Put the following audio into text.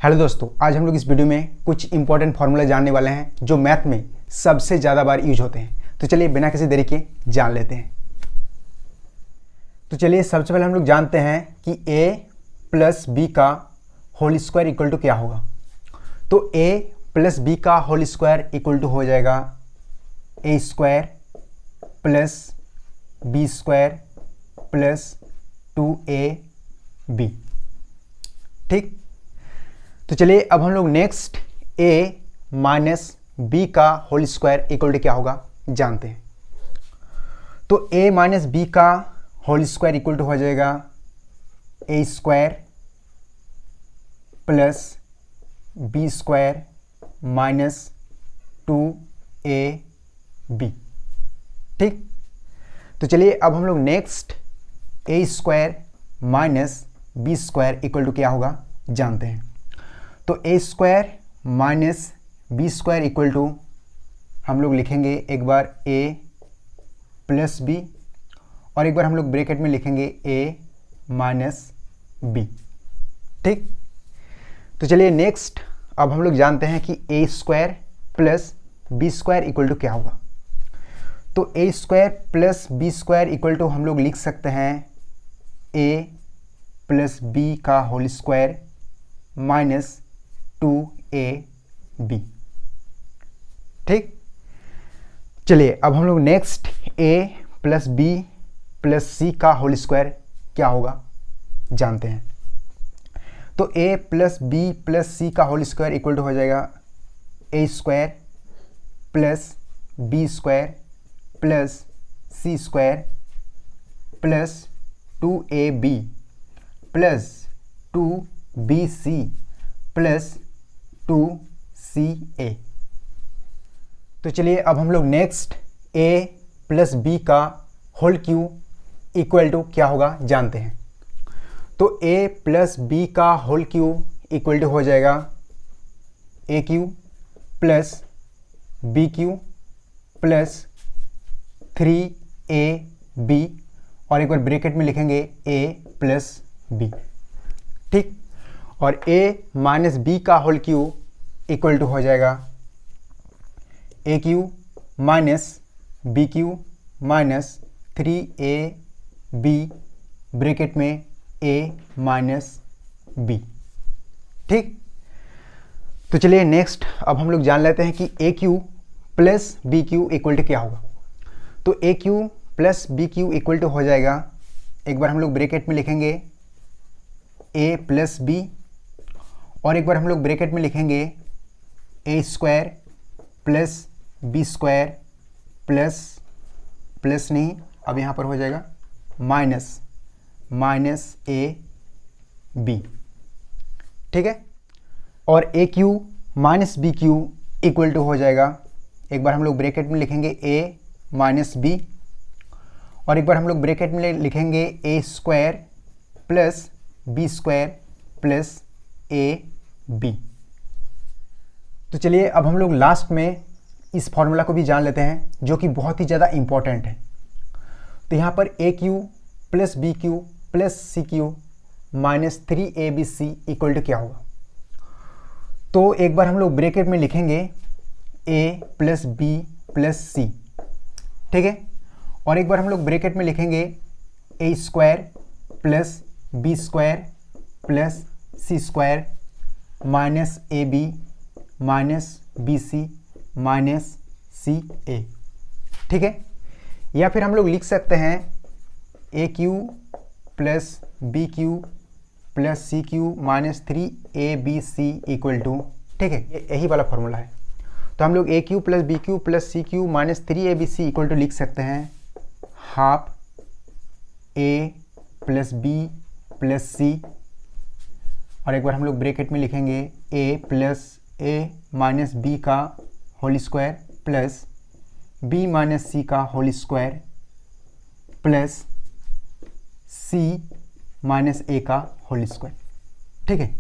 Hello दोस्तों, आज हम लोग इस वीडियो में कुछ इंपॉर्टेंट फार्मूला जानने वाले हैं जो मैथ में सबसे ज़्यादा बार यूज होते हैं। तो चलिए बिना किसी देरी के जान लेते हैं। तो चलिए सबसे पहले हम लोग जानते हैं कि a प्लस बी का होल स्क्वायर इक्वल टू क्या होगा। तो a प्लस बी का होल स्क्वायर इक्वल टू हो जाएगा a square plus B square plus 2ab। ठीक, तो चलिए अब हम लोग नेक्स्ट a माइनस बी का होल स्क्वायर इक्वल टू क्या होगा जानते हैं। तो a माइनस बी का होल स्क्वायर इक्वल टू हो जाएगा a square plus B square minus 2ab। ठीक, तो चलिए अब हम लोग next a square minus B square equal to क्या होगा जानते हैं। तो a square minus B square equal to हम लोग लिखेंगे एक बार a प्लस बी और एक बार हम लोग ब्रैकेट में लिखेंगे a माइनस बी। ठीक, तो चलिए नेक्स्ट अब हम लोग जानते हैं कि a square plus B square equal to क्या होगा। तो a square plus B square equal to हम लोग लिख सकते हैं a प्लस बी का होल स्क्वायर माइनस 2ab। ठीक, चलिए अब हम लोग next a plus B plus C का होल स्क्वायर क्या होगा जानते हैं। तो a plus B plus C का होल स्क्वायर इक्वल टू हो जाएगा a square plus B square plus C square plus 2ab plus 2bc plus 2ca। तो चलिए अब हम लोग नेक्स्ट a प्लस बी का होल क्यू इक्वल टू क्या होगा जानते हैं। तो a प्लस बी का होल क्यू इक्वल टू हो जाएगा a cube plus B cube plus 3ab और एक बार ब्रैकेट में लिखेंगे a प्लस बी। ठीक, और a माइनस बी का होल क्यू इक्वल टू हो जाएगा a cube minus B cube minus 3ab bracket में a माइनस बी। ठीक, तो चलिए नेक्स्ट अब हम लोग जान लेते हैं कि a cube plus B cube equal to क्या होगा। तो a cube plus B cube equal to हो जाएगा एक बार हम लोग ब्रैकेट में लिखेंगे a प्लस बी और एक बार हम लोग ब्रैकेट में लिखेंगे a square plus B square plus नहीं, अब यहाँ पर हो जाएगा माइनस a b। ठीक है, और a cube minus B cube equal to हो जाएगा एक बार हम लोग ब्रैकेट में लिखेंगे a माइनस बी और एक बार हम लोग ब्रैकेट में लिखेंगे a square plus B square plus ab। तो चलिए अब हम लोग लास्ट में इस फॉर्मूला को भी जान लेते हैं जो कि बहुत ही ज़्यादा इम्पॉर्टेंट है। तो यहाँ पर a cube plus B cube plus C cube minus 3abc equal to क्या होगा। तो एक बार हम लोग ब्रैकेट में लिखेंगे a प्लस बी प्लस सी। ठीक है, और एक बार हम लोग ब्रैकेट में लिखेंगे a square plus B square plus C square minus ab minus bc minus ca। ठीक है, या फिर हम लोग लिख सकते हैं a cube plus B cube plus C cube minus 3abc equal to, ठीक है, यही वाला फॉर्मूला है। तो हम लोग a cube plus B cube plus C cube minus 3abc equal to लिख सकते हैं half a plus B plus C और एक बार हम लोग ब्रैकेट में लिखेंगे a plus a minus B का whole square plus b minus C का whole square plus c minus a का होल स्क्वायर। ठीक है,